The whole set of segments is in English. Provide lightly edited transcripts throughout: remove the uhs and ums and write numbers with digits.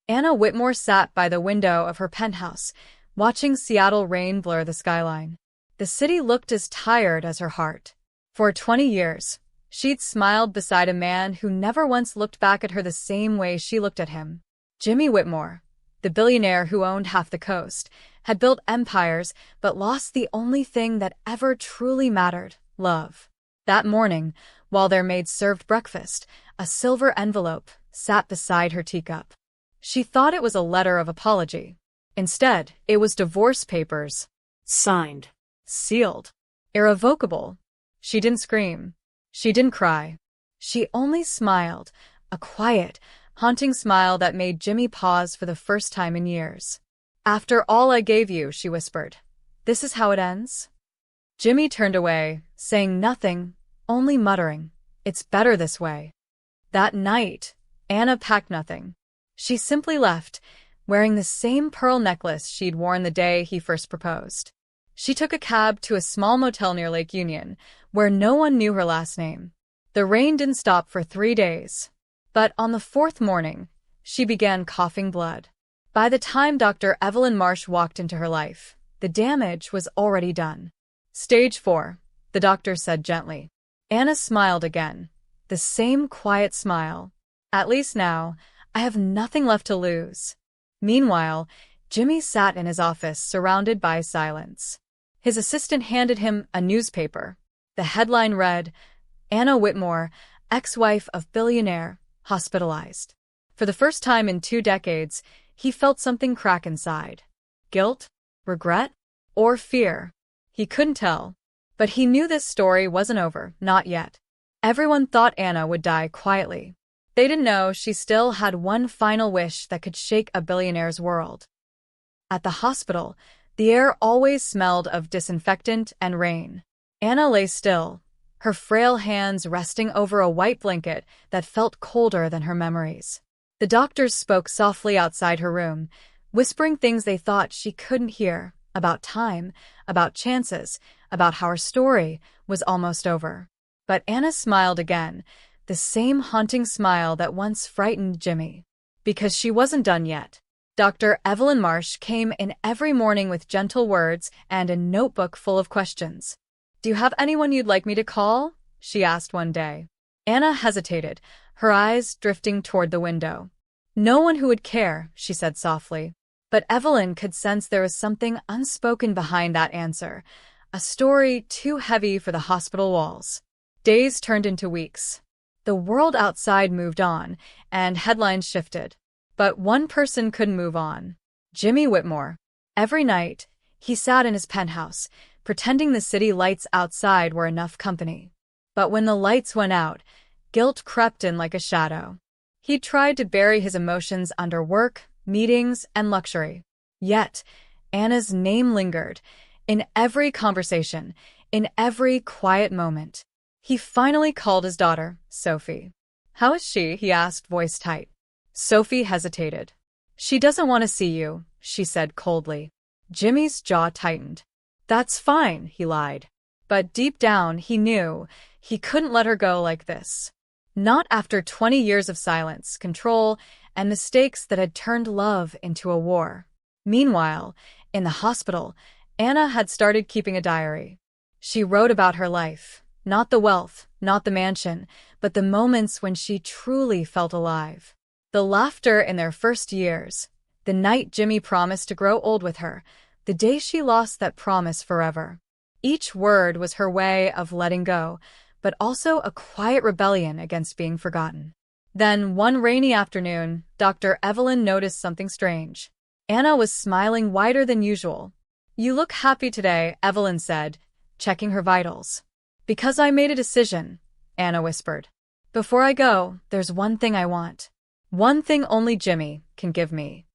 Anna Whitmore sat by the window of her penthouse, watching Seattle rain blur the skyline. The city looked as tired as her heart. For 20 years, she'd smiled beside a man who never once looked back at her the same way she looked at him. Jimmy Whitmore, the billionaire who owned half the coast, had built empires but lost the only thing that ever truly mattered: love. That morning, while their maid served breakfast, a silver envelope sat beside her teacup. She thought it was a letter of apology. Instead, it was divorce papers. Signed. Sealed. Irrevocable. She didn't scream. She didn't cry. She only smiled, a quiet, haunting smile that made Jimmy pause for the first time in years. "After all I gave you," she whispered, "this is how it ends?" Jimmy turned away, saying nothing, only muttering, "It's better this way." That night, Anna packed nothing. She simply left, wearing the same pearl necklace she'd worn the day he first proposed. She took a cab to a small motel near Lake Union, where no one knew her last name. The rain didn't stop for 3 days. But on the 4th morning, she began coughing blood. By the time Dr. Evelyn Marsh walked into her life, the damage was already done. "Stage 4, the doctor said gently. Anna smiled again, the same quiet smile. "At least now, I have nothing left to lose." Meanwhile, Jimmy sat in his office surrounded by silence. His assistant handed him a newspaper. The headline read, "Anna Whitmore, ex-wife of billionaire, hospitalized." For the first time in 2 decades, he felt something crack inside. Guilt? Regret? Or fear? He couldn't tell. But he knew this story wasn't over, not yet. Everyone thought Anna would die quietly. They didn't know she still had one final wish that could shake a billionaire's world. At the hospital, the air always smelled of disinfectant and rain. Anna lay still, her frail hands resting over a white blanket that felt colder than her memories. The doctors spoke softly outside her room, whispering things they thought she couldn't hear, about time, about chances, about how her story was almost over. But Anna smiled again, the same haunting smile that once frightened Jimmy. Because she wasn't done yet. Dr. Evelyn Marsh came in every morning with gentle words and a notebook full of questions. "Do you have anyone you'd like me to call?" she asked one day. Anna hesitated, her eyes drifting toward the window. "No one who would care," she said softly. But Evelyn could sense there was something unspoken behind that answer, a story too heavy for the hospital walls. Days turned into weeks. The world outside moved on, and headlines shifted. But one person couldn't move on. Jimmy Whitmore. Every night, he sat in his penthouse, pretending the city lights outside were enough company. But when the lights went out, guilt crept in like a shadow. He tried to bury his emotions under work, meetings, and luxury. Yet, Anna's name lingered, in every conversation, in every quiet moment. He finally called his daughter, Sophie. "How is she?" he asked, voice tight. Sophie hesitated. "She doesn't want to see you," she said coldly. Jimmy's jaw tightened. "That's fine," he lied. But deep down, he knew he couldn't let her go like this. Not after 20 years of silence, control, and mistakes that had turned love into a war. Meanwhile, in the hospital, Anna had started keeping a diary. She wrote about her life. Not the wealth, not the mansion, but the moments when she truly felt alive. The laughter in their first years, the night Jimmy promised to grow old with her, the day she lost that promise forever. Each word was her way of letting go, but also a quiet rebellion against being forgotten. Then, one rainy afternoon, Dr. Evelyn noticed something strange. Anna was smiling wider than usual. "You look happy today," Evelyn said, checking her vitals. "Because I made a decision," Anna whispered. "Before I go, there's one thing I want. One thing only Jimmy can give me."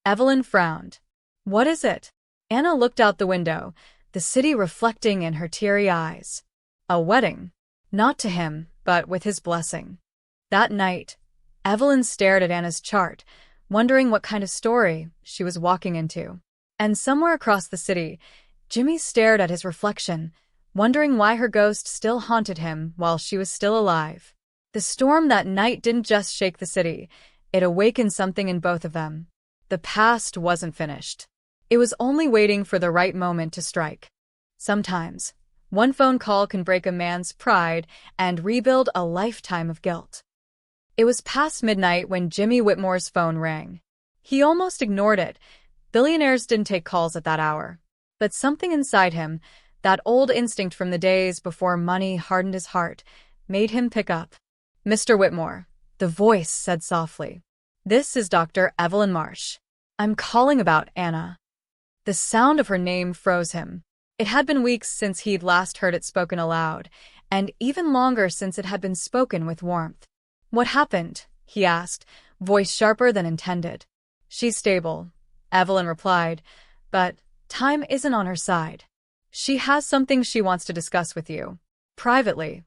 Evelyn frowned. "What is it?" Anna looked out the window, the city reflecting in her teary eyes. "A wedding. Not to him, but with his blessing." That night, Evelyn stared at Anna's chart, wondering what kind of story she was walking into. And somewhere across the city, Jimmy stared at his reflection, wondering why her ghost still haunted him while she was still alive. The storm that night didn't just shake the city, It awakened something in both of them. The past wasn't finished. It was only waiting for the right moment to strike. Sometimes, one phone call can break a man's pride and rebuild a lifetime of guilt. It was past midnight when Jimmy Whitmore's phone rang. He almost ignored it. Billionaires didn't take calls at that hour. But something inside him, that old instinct from the days before money hardened his heart, made him pick up. "Mr. Whitmore," the voice said softly. "This is Dr. Evelyn Marsh. I'm calling about Anna." The sound of her name froze him. It had been weeks since he'd last heard it spoken aloud, and even longer since it had been spoken with warmth. "What happened?" he asked, voice sharper than intended. "She's stable," Evelyn replied, "but time isn't on her side. She has something she wants to discuss with you. Privately."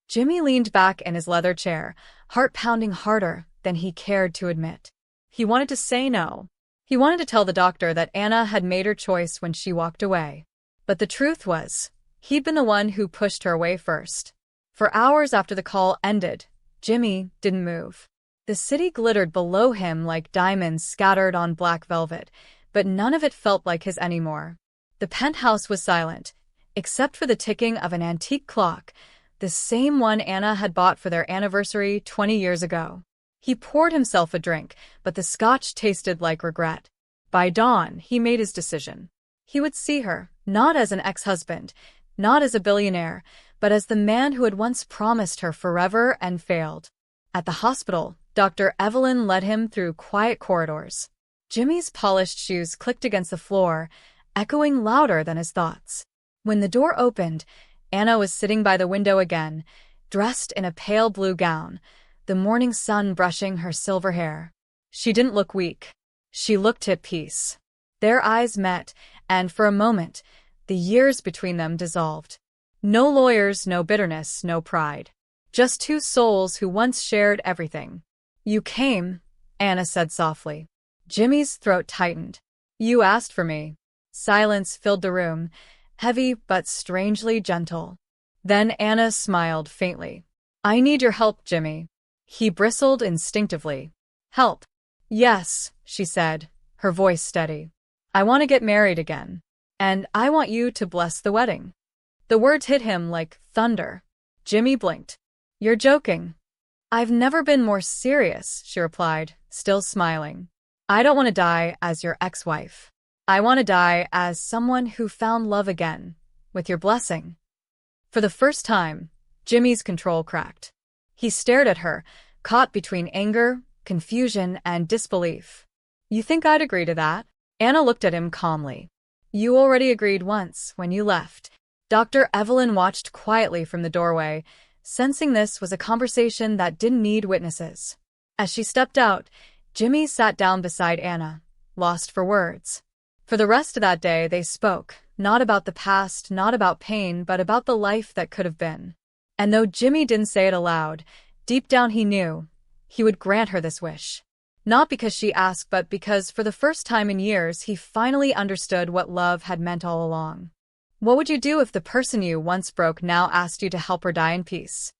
Jimmy leaned back in his leather chair, heart pounding harder than he cared to admit. He wanted to say no. He wanted to tell the doctor that Anna had made her choice when she walked away. But the truth was, he'd been the one who pushed her away first. For hours after the call ended, Jimmy didn't move. The city glittered below him like diamonds scattered on black velvet, but none of it felt like his anymore. The penthouse was silent, except for the ticking of an antique clock, the same one Anna had bought for their anniversary 20 years ago. He poured himself a drink, but the scotch tasted like regret. By dawn, he made his decision. He would see her, not as an ex-husband, not as a billionaire, but as the man who had once promised her forever and failed. At the hospital, Dr. Evelyn led him through quiet corridors. Jimmy's polished shoes clicked against the floor, echoing louder than his thoughts. When the door opened, Anna was sitting by the window again, dressed in a pale blue gown, the morning sun brushing her silver hair. She didn't look weak. She looked at peace. Their eyes met, and for a moment, the years between them dissolved. No lawyers, no bitterness, no pride. Just two souls who once shared everything. "You came," Anna said softly. Jimmy's throat tightened. "You asked for me." Silence filled the room, heavy but strangely gentle. Then Anna smiled faintly. "I need your help, Jimmy." He bristled instinctively. "Help?" "Yes," she said, her voice steady. "I want to get married again. And I want you to bless the wedding." The words hit him like thunder. Jimmy blinked. "You're joking." "I've never been more serious," she replied, still smiling. "I don't want to die as your ex-wife. I want to die as someone who found love again, with your blessing." For the first time, Jimmy's control cracked. He stared at her, caught between anger, confusion, and disbelief. "You think I'd agree to that?" Anna looked at him calmly. "You already agreed once, when you left." Dr. Evelyn watched quietly from the doorway, sensing this was a conversation that didn't need witnesses. As she stepped out, Jimmy sat down beside Anna, lost for words. For the rest of that day, they spoke, not about the past, not about pain, but about the life that could have been. And though Jimmy didn't say it aloud, deep down he knew he would grant her this wish. Not because she asked, but because for the first time in years he finally understood what love had meant all along. What would you do if the person you once broke now asked you to help her die in peace?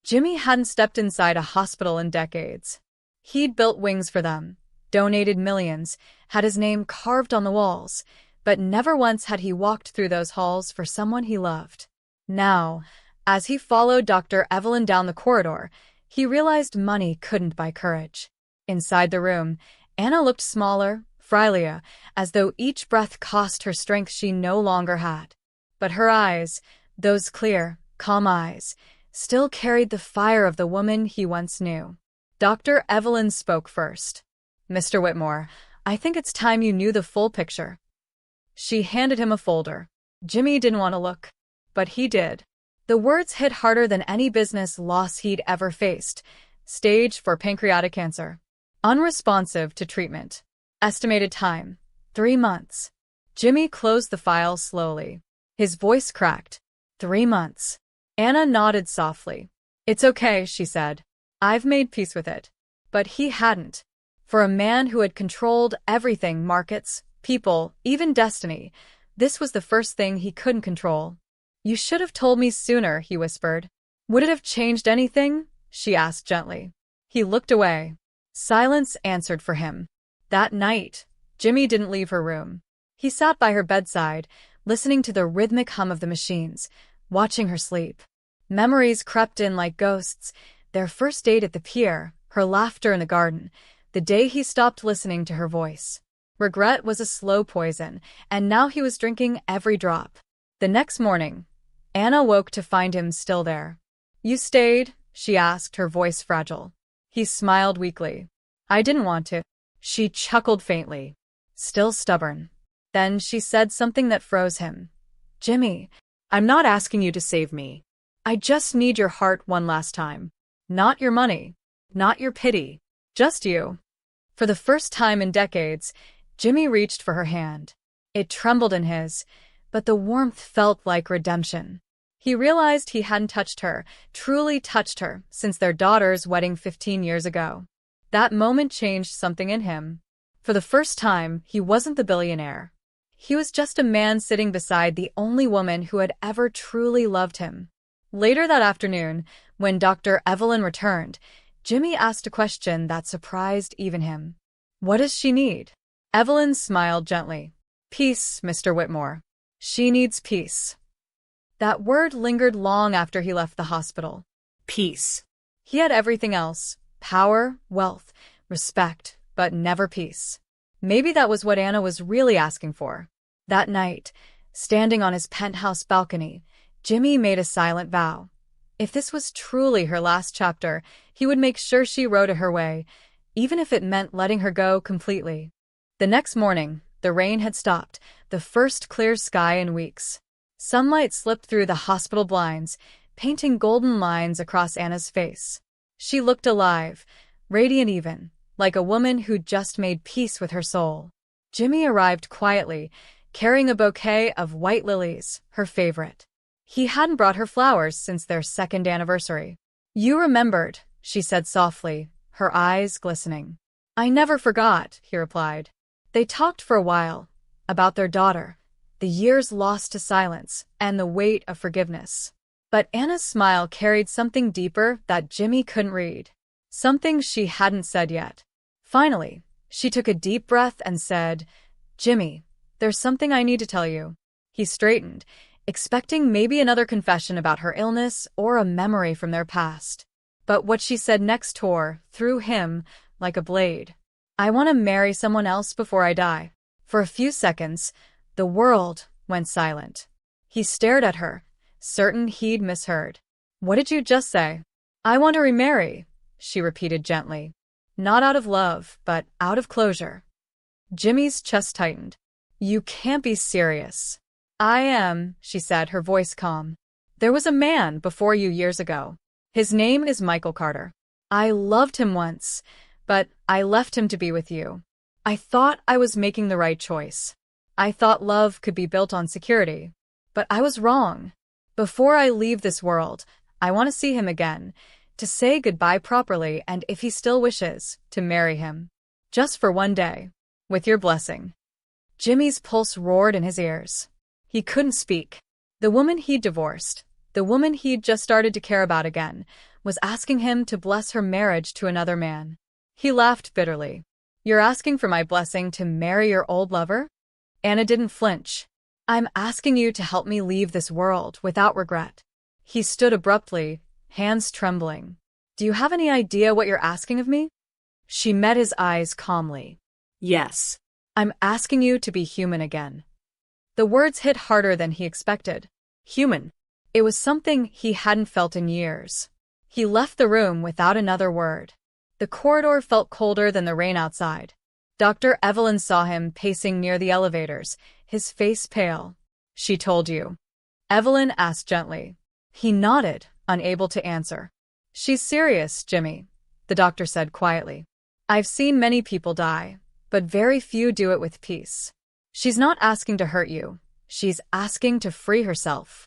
Jimmy hadn't stepped inside a hospital in decades. He'd built wings for them, donated millions, had his name carved on the walls, but never once had he walked through those halls for someone he loved. Now, as he followed Dr. Evelyn down the corridor, he realized money couldn't buy courage. Inside the room, Anna looked smaller, frailer, as though each breath cost her strength she no longer had. But her eyes, those clear, calm eyes, still carried the fire of the woman he once knew. Dr. Evelyn spoke first. "Mr. Whitmore, I think it's time you knew the full picture." She handed him a folder. Jimmy didn't want to look, but he did. The words hit harder than any business loss he'd ever faced. Stage 4 pancreatic cancer. Unresponsive to treatment. Estimated time, 3 months. Jimmy closed the file slowly. His voice cracked. 3 months. Anna nodded softly. "It's okay," she said. "I've made peace with it." But he hadn't. For a man who had controlled everything, markets, people, even destiny, this was the first thing he couldn't control. "You should have told me sooner," he whispered. "Would it have changed anything?" she asked gently. He looked away. Silence answered for him. That night, Jimmy didn't leave her room. He sat by her bedside, listening to the rhythmic hum of the machines, watching her sleep. Memories crept in like ghosts, their first date at the pier, her laughter in the garden, the day he stopped listening to her voice. Regret was a slow poison, and now he was drinking every drop. The next morning, Anna woke to find him still there. "You stayed?" she asked, her voice fragile. He smiled weakly. "I didn't want to." She chuckled faintly. Still stubborn. Then she said something that froze him. "Jimmy, I'm not asking you to save me. I just need your heart one last time. Not your money. Not your pity. Just you." For the first time in decades, Jimmy reached for her hand. It trembled in his, but the warmth felt like redemption. He realized he hadn't touched her, truly touched her, since their daughter's wedding 15 years ago. That moment changed something in him. For the first time, he wasn't the billionaire. He was just a man sitting beside the only woman who had ever truly loved him. Later that afternoon, when Dr. Evelyn returned, Jimmy asked a question that surprised even him. "What does she need?" Evelyn smiled gently. "Peace, Mr. Whitmore. She needs peace." That word lingered long after he left the hospital. Peace. He had everything else: power, wealth, respect, but never peace. Maybe that was what Anna was really asking for. That night, standing on his penthouse balcony, Jimmy made a silent vow. If this was truly her last chapter, he would make sure she wrote it her way, even if it meant letting her go completely. The next morning, the rain had stopped, the first clear sky in weeks. Sunlight slipped through the hospital blinds, painting golden lines across Anna's face. She looked alive, radiant even, like a woman who'd just made peace with her soul. Jimmy arrived quietly, carrying a bouquet of white lilies, her favorite. He hadn't brought her flowers since their second anniversary. "You remembered," she said softly, her eyes glistening. "I never forgot," he replied. They talked for a while, about their daughter, the years lost to silence, and the weight of forgiveness. But Anna's smile carried something deeper that Jimmy couldn't read. Something she hadn't said yet. Finally, she took a deep breath and said, "Jimmy, there's something I need to tell you." He straightened, expecting maybe another confession about her illness or a memory from their past. But what she said next tore through him like a blade. "I want to marry someone else before I die." For a few seconds, the world went silent. He stared at her, certain he'd misheard. "What did you just say?" "I want to remarry," she repeated gently. Not out of love, but out of closure. Jimmy's chest tightened. "You can't be serious." "I am," she said, her voice calm. "There was a man before you years ago. His name is Michael Carter. I loved him once, but I left him to be with you. I thought I was making the right choice. I thought love could be built on security. But I was wrong. Before I leave this world, I want to see him again, to say goodbye properly, and if he still wishes, to marry him. Just for one day. With your blessing." Jimmy's pulse roared in his ears. He couldn't speak. The woman he'd divorced, the woman he'd just started to care about again, was asking him to bless her marriage to another man. He laughed bitterly. "You're asking for my blessing to marry your old lover?" Anna didn't flinch. "I'm asking you to help me leave this world without regret." He stood abruptly, hands trembling. "Do you have any idea what you're asking of me?" She met his eyes calmly. "Yes. I'm asking you to be human again." The words hit harder than he expected. Human. It was something he hadn't felt in years. He left the room without another word. The corridor felt colder than the rain outside. Dr. Evelyn saw him pacing near the elevators, his face pale. "She told you?" Evelyn asked gently. He nodded, unable to answer. "She's serious, Jimmy," the doctor said quietly. "I've seen many people die, but very few do it with peace. She's not asking to hurt you. She's asking to free herself."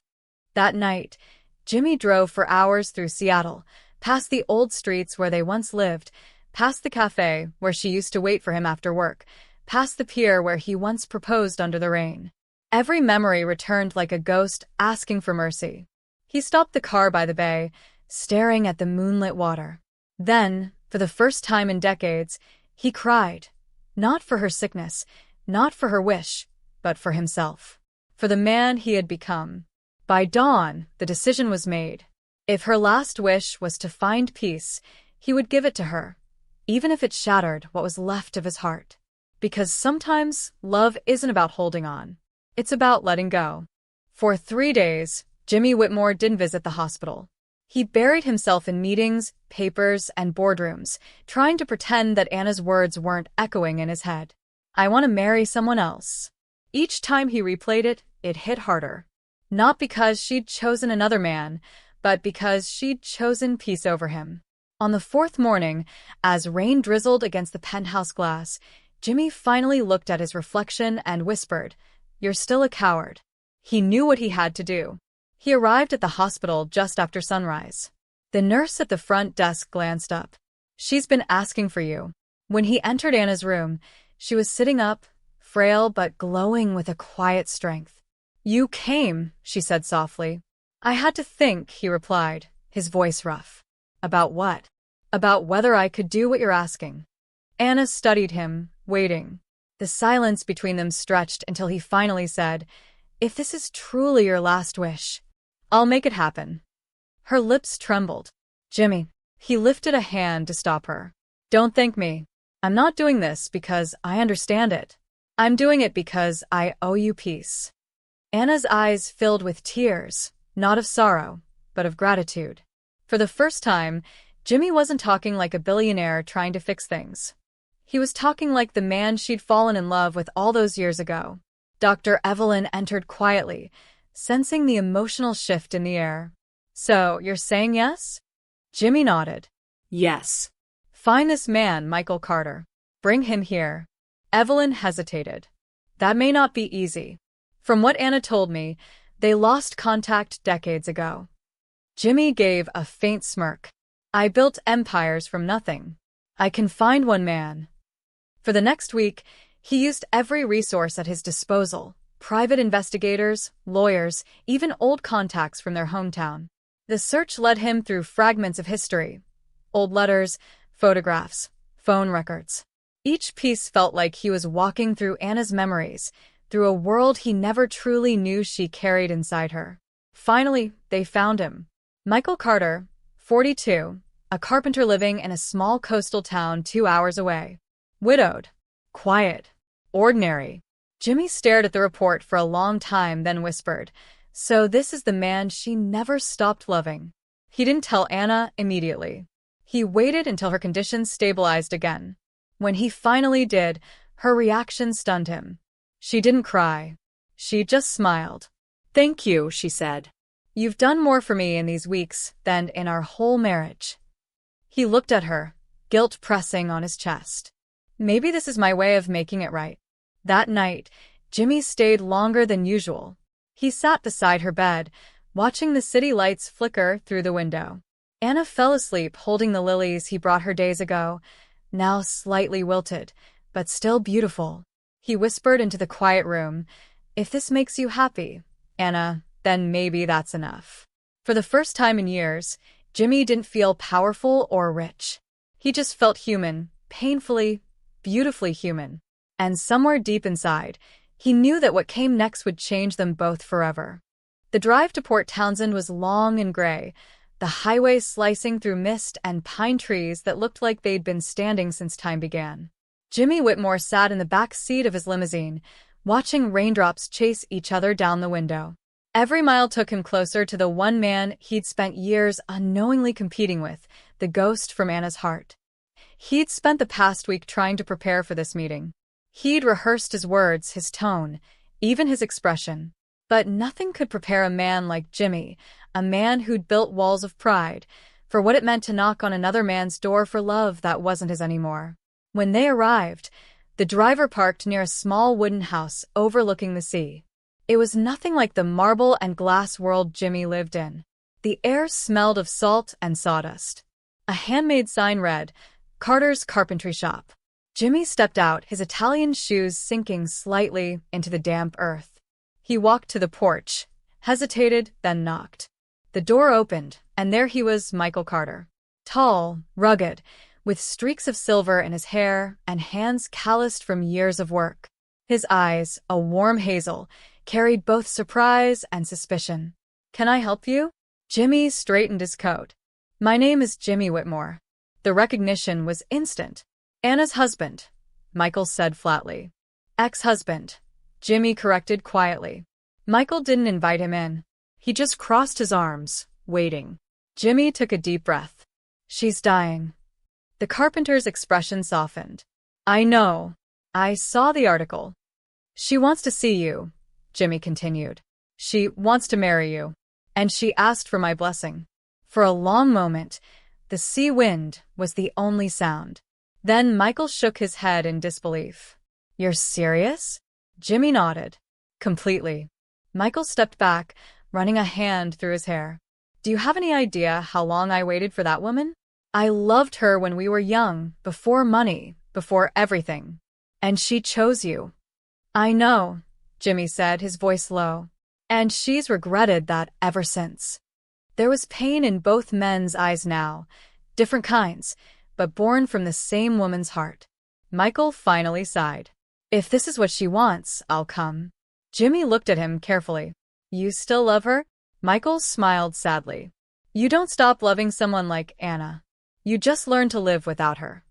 That night, Jimmy drove for hours through Seattle, past the old streets where they once lived, past the cafe where she used to wait for him after work, past the pier where he once proposed under the rain. Every memory returned like a ghost asking for mercy. He stopped the car by the bay, staring at the moonlit water. Then, For the first time in decades, he cried. Not for her sickness, not for her wish, but for himself. For the man he had become. By dawn, the decision was made. If her last wish was to find peace, he would give it to her, even if it shattered what was left of his heart. Because sometimes love isn't about holding on. It's about letting go. For 3 days, Jimmy Whitmore didn't visit the hospital. He buried himself in meetings, papers, and boardrooms, trying to pretend that Anna's words weren't echoing in his head. I want to marry someone else. Each time he replayed it, it hit harder. Not because she'd chosen another man, but because she'd chosen peace over him. On the 4th morning, as rain drizzled against the penthouse glass, Jimmy finally looked at his reflection and whispered, "You're still a coward." He knew what he had to do. He arrived at the hospital just after sunrise. The nurse at the front desk glanced up. "She's been asking for you." When he entered Anna's room, she was sitting up, frail but glowing with a quiet strength. "You came," she said softly. "I had to think," he replied, his voice rough. "About what?" "About whether I could do what you're asking." Anna studied him, waiting. The silence between them stretched until he finally said, "If this is truly your last wish, I'll make it happen." Her lips trembled. "Jimmy." He lifted a hand to stop her. "Don't thank me. I'm not doing this because I understand it. I'm doing it because I owe you peace." Anna's eyes filled with tears, not of sorrow, but of gratitude. For the first time, Jimmy wasn't talking like a billionaire trying to fix things. He was talking like the man she'd fallen in love with all those years ago. Dr. Evelyn entered quietly, sensing the emotional shift in the air. "So, you're saying yes?" Jimmy nodded. "Yes." "Find this man, Michael Carter. Bring him here." Evelyn hesitated. "That may not be easy. From what Anna told me, they lost contact decades ago." Jimmy gave a faint smirk. "I built empires from nothing. I can find one man." For the next week, he used every resource at his disposal: private investigators, lawyers, even old contacts from their hometown. The search led him through fragments of history: old letters, photographs, phone records. Each piece felt like he was walking through Anna's memories, through a world he never truly knew she carried inside her. Finally, they found him. Michael Carter, 42, a carpenter living in a small coastal town 2 hours away. Widowed. Quiet. Ordinary. Jimmy stared at the report for a long time, then whispered, "So this is the man she never stopped loving." He didn't tell Anna immediately. He waited until her condition stabilized again. When he finally did, her reaction stunned him. She didn't cry. She just smiled. "Thank you," she said. "You've done more for me in these weeks than in our whole marriage." He looked at her, guilt pressing on his chest. Maybe this is my way of making it right. That night, Jimmy stayed longer than usual. He sat beside her bed, watching the city lights flicker through the window. Anna fell asleep holding the lilies he brought her days ago, now slightly wilted, but still beautiful. He whispered into the quiet room, "If this makes you happy, Anna, then maybe that's enough." For the first time in years, Jimmy didn't feel powerful or rich. He just felt human, painfully, beautifully human. And somewhere deep inside, he knew that what came next would change them both forever. The drive to Port Townsend was long and gray, the highway slicing through mist and pine trees that looked like they'd been standing since time began. Jimmy Whitmore sat in the back seat of his limousine, watching raindrops chase each other down the window. Every mile took him closer to the one man he'd spent years unknowingly competing with, the ghost from Anna's heart. He'd spent the past week trying to prepare for this meeting. He'd rehearsed his words, his tone, even his expression. But nothing could prepare a man like Jimmy, a man who'd built walls of pride, for what it meant to knock on another man's door for love that wasn't his anymore. When they arrived, the driver parked near a small wooden house overlooking the sea. It was nothing like the marble and glass world Jimmy lived in. The air smelled of salt and sawdust. A handmade sign read, "Carter's Carpentry Shop." Jimmy stepped out, his Italian shoes sinking slightly into the damp earth. He walked to the porch, hesitated, then knocked. The door opened, and there he was, Michael Carter. Tall, rugged, with streaks of silver in his hair and hands calloused from years of work. His eyes, a warm hazel, carried both surprise and suspicion. "Can I help you?" Jimmy straightened his coat. "My name is Jimmy Whitmore." The recognition was instant. "Anna's husband," Michael said flatly. "Ex-husband," Jimmy corrected quietly. Michael didn't invite him in. He just crossed his arms, waiting. Jimmy took a deep breath. "She's dying." The carpenter's expression softened. "I know. I saw the article." "She wants to see you," Jimmy continued. "She wants to marry you. And she asked for my blessing." For a long moment, the sea wind was the only sound. Then Michael shook his head in disbelief. "You're serious?" Jimmy nodded. "Completely." Michael stepped back, running a hand through his hair. "Do you have any idea how long I waited for that woman? I loved her when we were young, before money, before everything. And she chose you." "I know," Jimmy said, his voice low. "And she's regretted that ever since." There was pain in both men's eyes now, different kinds, but born from the same woman's heart. Michael finally sighed. "If this is what she wants, I'll come." Jimmy looked at him carefully. "You still love her?" Michael smiled sadly. "You don't stop loving someone like Anna. You just learn to live without her."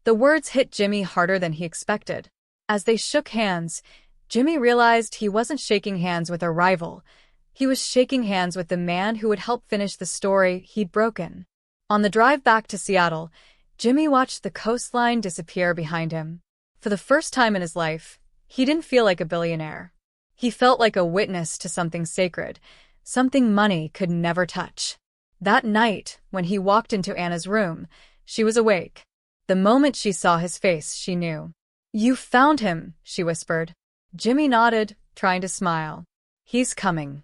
The words hit Jimmy harder than he expected. As they shook hands, Jimmy realized he wasn't shaking hands with a rival. He was shaking hands with the man who would help finish the story he'd broken. On the drive back to Seattle, Jimmy watched the coastline disappear behind him. For the first time in his life, he didn't feel like a billionaire. He felt like a witness to something sacred, something money could never touch. That night, when he walked into Anna's room, she was awake. The moment she saw his face, she knew. "You found him," she whispered. Jimmy nodded, trying to smile. "He's coming."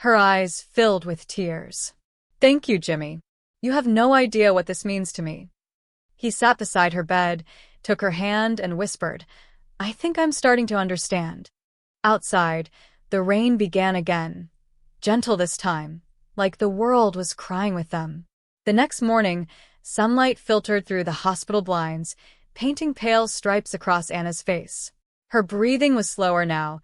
Her eyes filled with tears. "Thank you, Jimmy. You have no idea what this means to me." He sat beside her bed, took her hand, and whispered, "I think I'm starting to understand." Outside, the rain began again, gentle this time, like the world was crying with them. The next morning, sunlight filtered through the hospital blinds, painting pale stripes across Anna's face. Her breathing was slower now,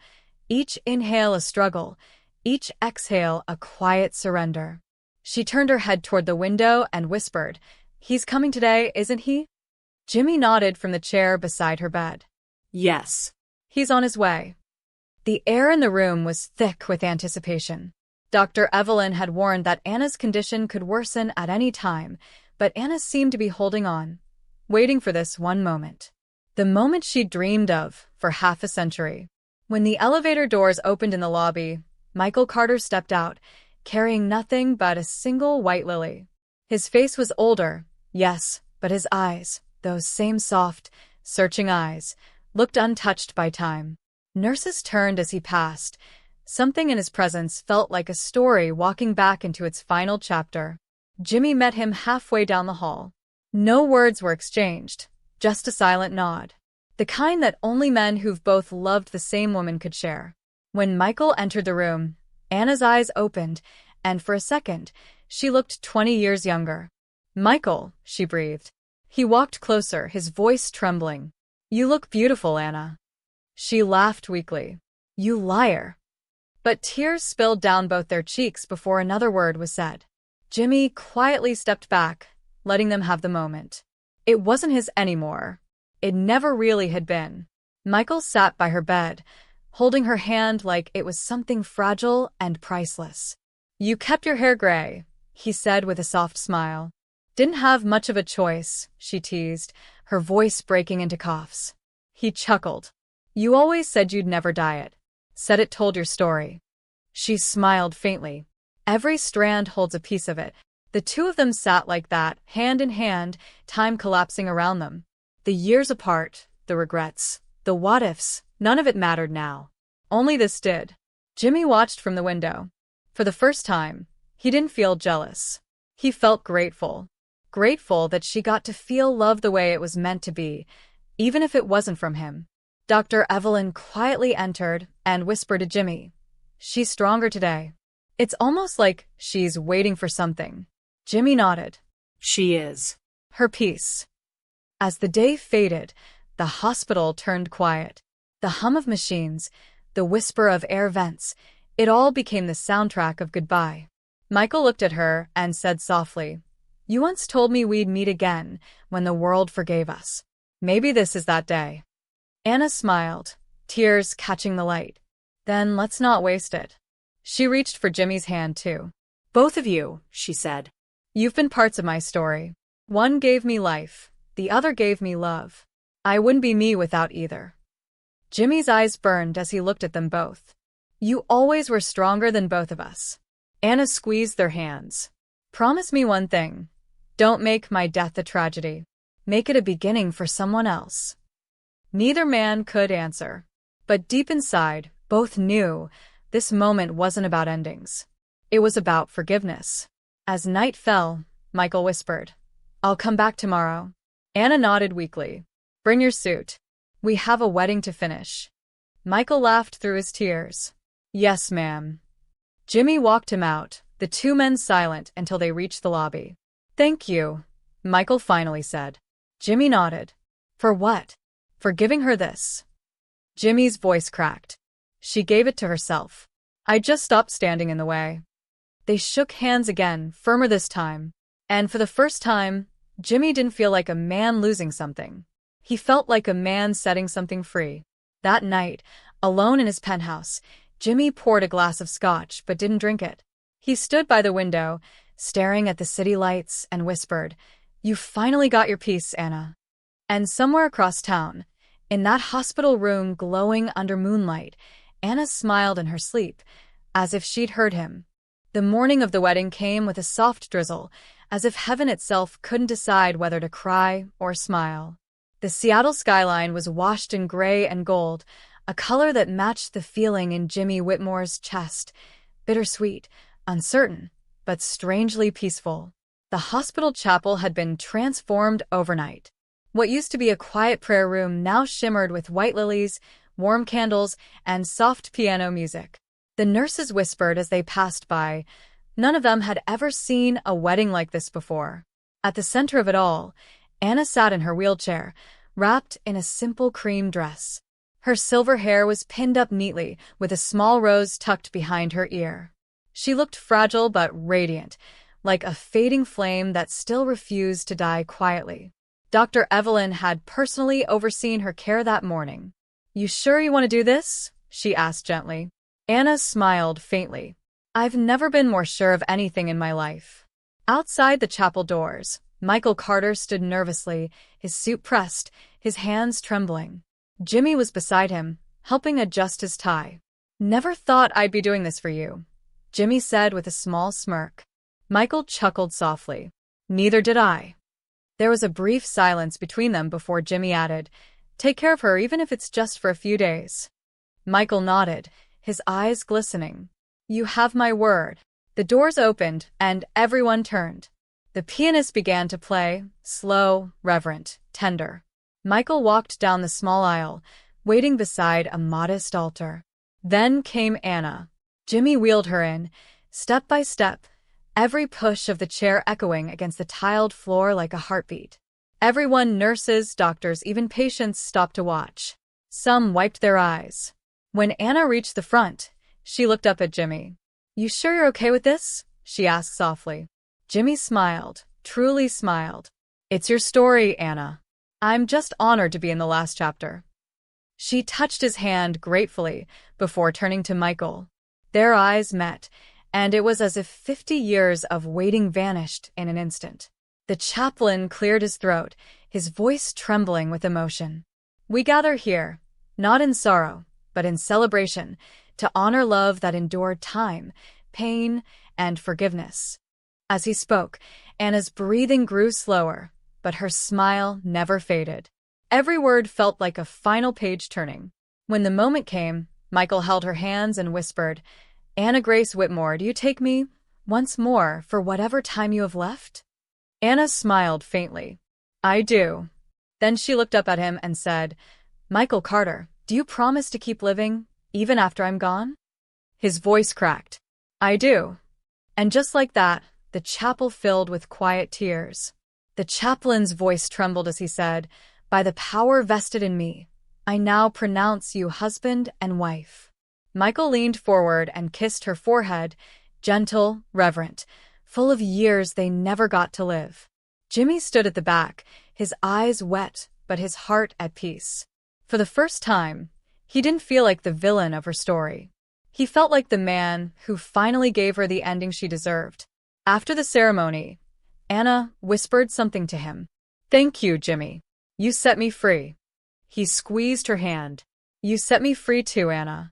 each inhale a struggle, each exhale a quiet surrender. She turned her head toward the window and whispered, "He's coming today, isn't he?" Jimmy nodded from the chair beside her bed. "Yes. He's on his way." The air in the room was thick with anticipation. Dr. Evelyn had warned that Anna's condition could worsen at any time, but Anna seemed to be holding on, waiting for this one moment. The moment she'd dreamed of for half a century. When the elevator doors opened in the lobby, Michael Carter stepped out, carrying nothing but a single white lily. His face was older, yes, but his eyes, those same soft, searching eyes, looked untouched by time. Nurses turned as he passed. Something in his presence felt like a story walking back into its final chapter. Jimmy met him halfway down the hall. No words were exchanged, just a silent nod. The kind that only men who've both loved the same woman could share. When Michael entered the room, Anna's eyes opened, and for a second, she looked 20 years younger. "Michael," she breathed. He walked closer, his voice trembling. "You look beautiful, Anna." She laughed weakly. "You liar." But tears spilled down both their cheeks before another word was said. Jimmy quietly stepped back, letting them have the moment. It wasn't his anymore. It never really had been. Michael sat by her bed, holding her hand like it was something fragile and priceless. "You kept your hair gray," he said with a soft smile. "Didn't have much of a choice," she teased, her voice breaking into coughs. He chuckled. "You always said you'd never dye it. Said it told your story." She smiled faintly. "Every strand holds a piece of it." The two of them sat like that, hand in hand, time collapsing around them. The years apart, the regrets, the what-ifs, none of it mattered now. Only this did. Jimmy watched from the window. For the first time, he didn't feel jealous. He felt grateful. Grateful that she got to feel love the way it was meant to be, even if it wasn't from him. Dr. Evelyn quietly entered and whispered to Jimmy, "She's stronger today. It's almost like she's waiting for something." Jimmy nodded. "She is." her peace. As the day faded, the hospital turned quiet. The hum of machines, the whisper of air vents, it all became the soundtrack of goodbye. Michael looked at her and said softly, "You once told me we'd meet again when the world forgave us. Maybe this is that day." Anna smiled, tears catching the light. "Then let's not waste it." She reached for Jimmy's hand too. "Both of you," she said. "You've been parts of my story. One gave me life, the other gave me love. I wouldn't be me without either." Jimmy's eyes burned as he looked at them both. "You always were stronger than both of us." Anna squeezed their hands. "Promise me one thing. Don't make my death a tragedy. Make it a beginning for someone else." Neither man could answer. But deep inside, both knew this moment wasn't about endings. It was about forgiveness. As night fell, Michael whispered, "I'll come back tomorrow." Anna nodded weakly. "Bring your suit. We have a wedding to finish." Michael laughed through his tears. "Yes, ma'am." Jimmy walked him out, the two men silent until they reached the lobby. "Thank you," Michael finally said. Jimmy nodded. "For what?" "For giving her this." Jimmy's voice cracked. "She gave it to herself. I just stopped standing in the way." They shook hands again, firmer this time. And for the first time, Jimmy didn't feel like a man losing something. He felt like a man setting something free. That night, alone in his penthouse, Jimmy poured a glass of scotch but didn't drink it. He stood by the window, staring at the city lights, and whispered, "You finally got your peace, Anna." And somewhere across town, in that hospital room glowing under moonlight, Anna smiled in her sleep, as if she'd heard him. The morning of the wedding came with a soft drizzle, as if heaven itself couldn't decide whether to cry or smile. The Seattle skyline was washed in gray and gold, a color that matched the feeling in Jimmy Whitmore's chest, bittersweet, uncertain, but strangely peaceful. The hospital chapel had been transformed overnight. What used to be a quiet prayer room now shimmered with white lilies, warm candles, and soft piano music. The nurses whispered as they passed by. None of them had ever seen a wedding like this before. At the center of it all, Anna sat in her wheelchair, wrapped in a simple cream dress. Her silver hair was pinned up neatly, with a small rose tucked behind her ear. She looked fragile but radiant, like a fading flame that still refused to die quietly. Dr. Evelyn had personally overseen her care that morning. "You sure you want to do this?" she asked gently. Anna smiled faintly. "I've never been more sure of anything in my life." Outside the chapel doors, Michael Carter stood nervously, his suit pressed, his hands trembling. Jimmy was beside him, helping adjust his tie. "Never thought I'd be doing this for you," Jimmy said with a small smirk. Michael chuckled softly. "Neither did I." There was a brief silence between them before Jimmy added, "Take care of her even if it's just for a few days." Michael nodded, his eyes glistening. "You have my word." The doors opened, and everyone turned. The pianist began to play, slow, reverent, tender. Michael walked down the small aisle, waiting beside a modest altar. Then came Anna. Jimmy wheeled her in, step by step, every push of the chair echoing against the tiled floor like a heartbeat. Everyone, nurses, doctors, even patients, stopped to watch. Some wiped their eyes. When Anna reached the front, she looked up at Jimmy. "You sure you're okay with this?" she asked softly. Jimmy smiled, truly smiled. "It's your story, Anna. I'm just honored to be in the last chapter." She touched his hand gratefully before turning to Michael. Their eyes met, and it was as if 50 years of waiting vanished in an instant. The chaplain cleared his throat, his voice trembling with emotion. "We gather here, not in sorrow, but in celebration, to honor love that endured time, pain, and forgiveness." As he spoke, Anna's breathing grew slower, but her smile never faded. Every word felt like a final page turning. When the moment came, Michael held her hands and whispered, "Anna Grace Whitmore, do you take me, once more, for whatever time you have left?" Anna smiled faintly. "I do." Then she looked up at him and said, "Michael Carter, do you promise to keep living, even after I'm gone?" His voice cracked. "I do." And just like that, the chapel filled with quiet tears. The chaplain's voice trembled as he said, "By the power vested in me, I now pronounce you husband and wife." Michael leaned forward and kissed her forehead, gentle, reverent, full of years they never got to live. Jimmy stood at the back, his eyes wet but his heart at peace. For the first time, he didn't feel like the villain of her story. He felt like the man who finally gave her the ending she deserved. After the ceremony, Anna whispered something to him. "Thank you, Jimmy. You set me free." He squeezed her hand. "You set me free too, Anna."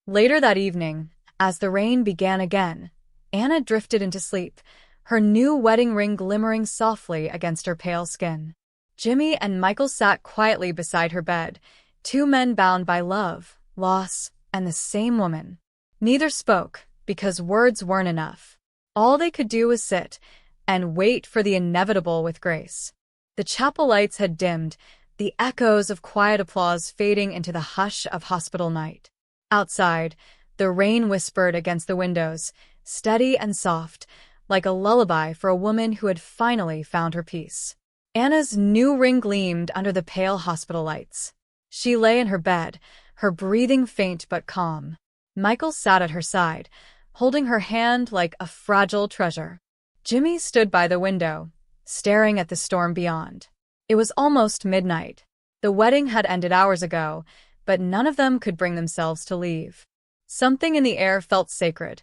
Later that evening, as the rain began again, Anna drifted into sleep, her new wedding ring glimmering softly against her pale skin. Jimmy and Michael sat quietly beside her bed, two men bound by love, loss, and the same woman. Neither spoke, because words weren't enough. All they could do was sit and wait for the inevitable with grace. The chapel lights had dimmed, the echoes of quiet applause fading into the hush of hospital night. Outside, the rain whispered against the windows, steady and soft, like a lullaby for a woman who had finally found her peace. Anna's new ring gleamed under the pale hospital lights. She lay in her bed, her breathing faint but calm. Michael sat at her side, holding her hand like a fragile treasure. Jimmy stood by the window, staring at the storm beyond. It was almost midnight. The wedding had ended hours ago, but none of them could bring themselves to leave. Something in the air felt sacred,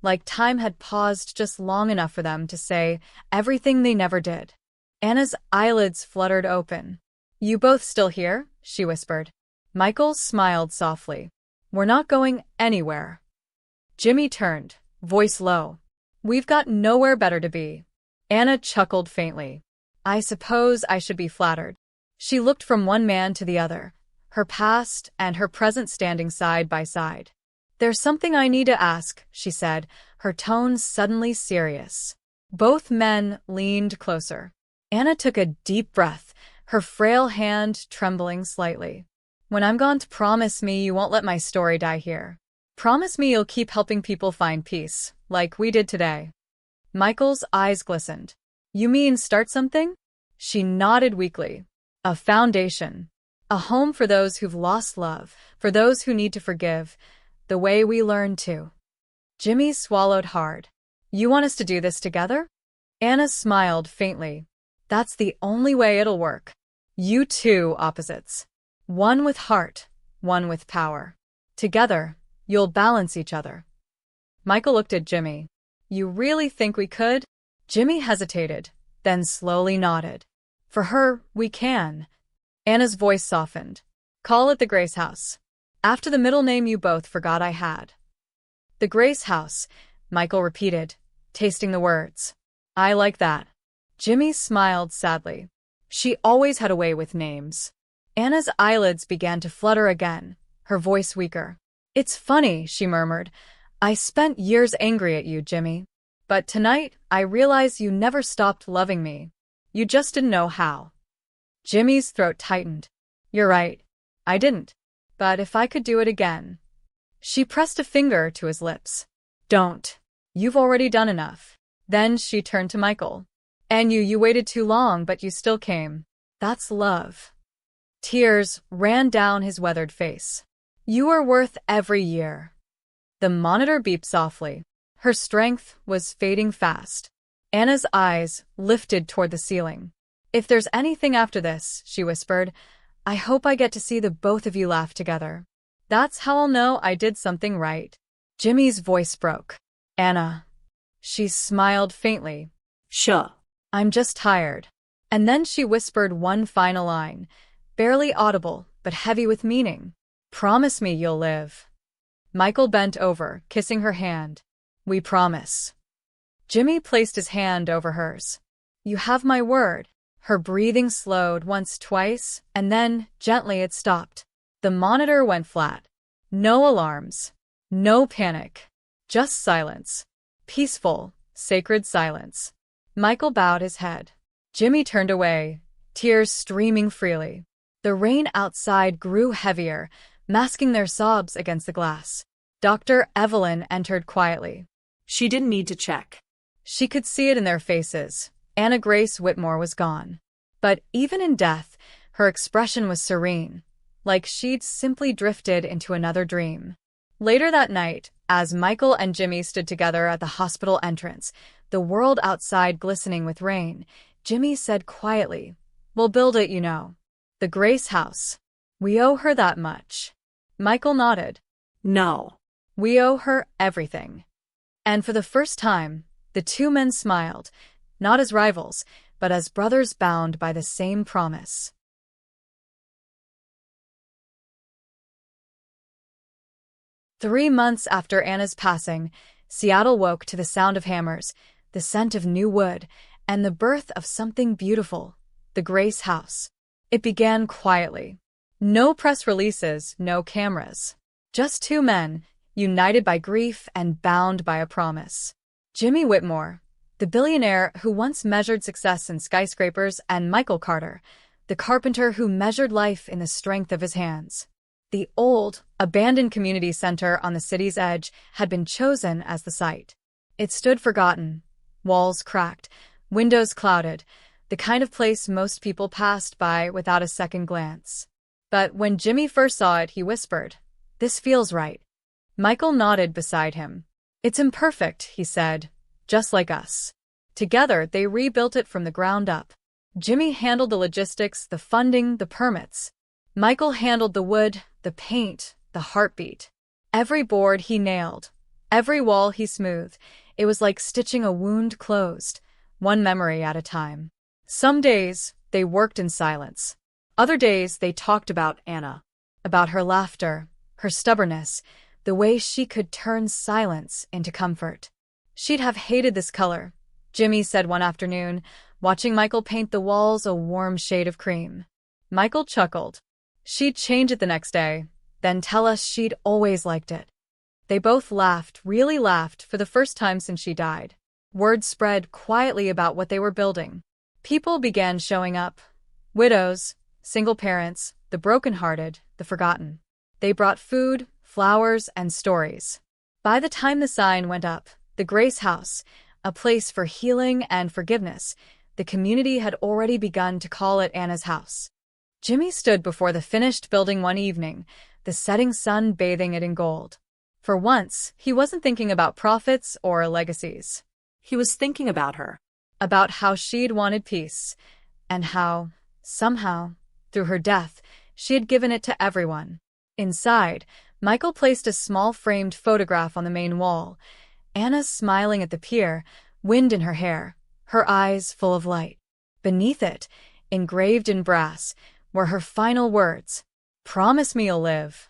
like time had paused just long enough for them to say everything they never did. Anna's eyelids fluttered open. "You both still here?" she whispered. Michael smiled softly. "We're not going anywhere." Jimmy turned, voice low. "We've got nowhere better to be." Anna chuckled faintly. "I suppose I should be flattered." She looked from one man to the other, her past and her present standing side by side. "There's something I need to ask," she said, her tone suddenly serious. Both men leaned closer. Anna took a deep breath, her frail hand trembling slightly. "When I'm gone, promise me you won't let my story die here. Promise me you'll keep helping people find peace, like we did today." Michael's eyes glistened. "You mean start something?" She nodded weakly. "A foundation. A home for those who've lost love, for those who need to forgive, the way we learned to." Jimmy swallowed hard. "You want us to do this together?" Anna smiled faintly. "That's the only way it'll work. You two opposites. One with heart, one with power. Together, you'll balance each other." Michael looked at Jimmy. "You really think we could?" Jimmy hesitated, then slowly nodded. "For her, we can." Anna's voice softened. "Call it the Grace House. After the middle name you both forgot I had." "The Grace House," Michael repeated, tasting the words. "I like that." Jimmy smiled sadly. She always had a way with names. Anna's eyelids began to flutter again, her voice weaker. "It's funny," she murmured. "I spent years angry at you, Jimmy. But tonight, I realize you never stopped loving me. You just didn't know how." Jimmy's throat tightened. "You're right. I didn't. But if I could do it again." She pressed a finger to his lips. "Don't. You've already done enough." Then she turned to Michael. "And you waited too long, but you still came. That's love." Tears ran down his weathered face. "You are worth every year." The monitor beeped softly. Her strength was fading fast. Anna's eyes lifted toward the ceiling. "If there's anything after this," she whispered, "I hope I get to see the both of you laugh together. That's how I'll know I did something right." Jimmy's voice broke. "Anna." She smiled faintly. "Sure. "I'm just tired." And then she whispered one final line, barely audible, but heavy with meaning. "Promise me you'll live." Michael bent over, kissing her hand. "We promise." Jimmy placed his hand over hers. "You have my word." Her breathing slowed once, twice, and then, gently, it stopped. The monitor went flat. No alarms. No panic. Just silence. Peaceful, sacred silence. Michael bowed his head. Jimmy turned away, tears streaming freely. The rain outside grew heavier, masking their sobs against the glass. Dr. Evelyn entered quietly. She didn't need to check. She could see it in their faces, Anna Grace Whitmore was gone. But even in death, her expression was serene, like she'd simply drifted into another dream. Later that night, as Michael and Jimmy stood together at the hospital entrance, the world outside glistening with rain, Jimmy said quietly, "We'll build it, you know. The Grace house. We owe her that much." Michael nodded. No. "We owe her everything." And for the first time, the two men smiled, not as rivals, but as brothers bound by the same promise. Three months after Anna's passing, Seattle woke to the sound of hammers, the scent of new wood, and the birth of something beautiful, the Grace house. It began quietly. No press releases, no cameras. Just two men, united by grief and bound by a promise. Jimmy Whitmore, the billionaire who once measured success in skyscrapers, and Michael Carter, the carpenter who measured life in the strength of his hands. The old, abandoned community center on the city's edge had been chosen as the site. It stood forgotten, walls cracked, windows clouded, the kind of place most people passed by without a second glance. But when Jimmy first saw it, he whispered, "This feels right." Michael nodded beside him. "It's imperfect," he said, "just like us." Together, they rebuilt it from the ground up. Jimmy handled the logistics, the funding, the permits. Michael handled the wood, the paint, the heartbeat. Every board he nailed, every wall he smoothed. It was like stitching a wound closed, one memory at a time. Some days, they worked in silence. Other days, they talked about Anna, about her laughter, her stubbornness, the way she could turn silence into comfort. "She'd have hated this color," Jimmy said one afternoon, watching Michael paint the walls a warm shade of cream. Michael chuckled. "She'd change it the next day, then tell us she'd always liked it." They both laughed, really laughed, for the first time since she died. Word spread quietly about what they were building. People began showing up. Widows, single parents, the brokenhearted, the forgotten. They brought food, flowers, and stories. By the time the sign went up, the Grace house, a place for healing and forgiveness, the community had already begun to call it Anna's house. Jimmy stood before the finished building one evening, the setting sun bathing it in gold. For once, he wasn't thinking about profits or legacies. He was thinking about her. About how she'd wanted peace, and how, somehow, through her death, she had given it to everyone. Inside, Michael placed a small framed photograph on the main wall. Anna smiling at the pier, wind in her hair, her eyes full of light. Beneath it, engraved in brass, were her final words, "Promise me you'll live."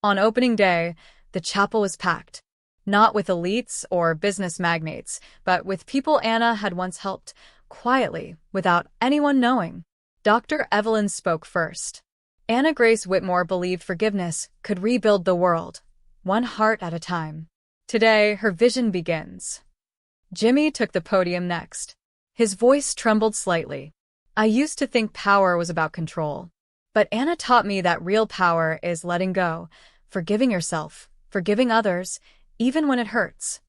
On opening day, the chapel was packed. Not with elites or business magnates, but with people Anna had once helped, quietly, without anyone knowing. Dr. Evelyn spoke first. Anna Grace Whitmore believed forgiveness could rebuild the world, one heart at a time. Today, her vision begins. Jimmy took the podium next. His voice trembled slightly. "I used to think power was about control. But Anna taught me that real power is letting go, forgiving yourself, forgiving others, even when it hurts."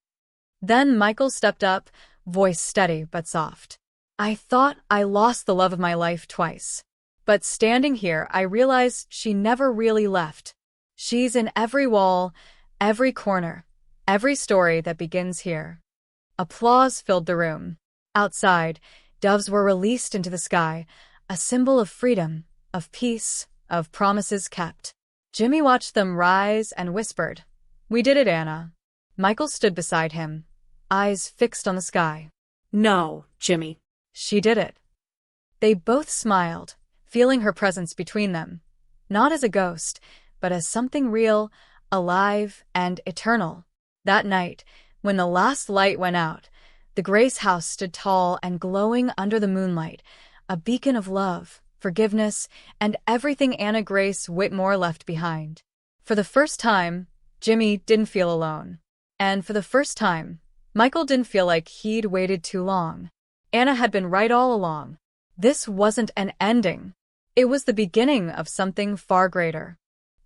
Then Michael stepped up, voice steady but soft. "I thought I lost the love of my life twice. But standing here, I realize she never really left. She's in every wall, every corner, every story that begins here." Applause filled the room. Outside, doves were released into the sky, a symbol of freedom, of peace, of promises kept. Jimmy watched them rise and whispered, "We did it, Anna." Michael stood beside him, eyes fixed on the sky. "No, Jimmy." "She did it." They both smiled, feeling her presence between them, not as a ghost, but as something real, alive, and eternal. That night, when the last light went out, the Grace house stood tall and glowing under the moonlight, a beacon of love, forgiveness, and everything Anna Grace Whitmore left behind. For the first time, Jimmy didn't feel alone. And for the first time, Michael didn't feel like he'd waited too long. Anna had been right all along. This wasn't an ending. It was the beginning of something far greater.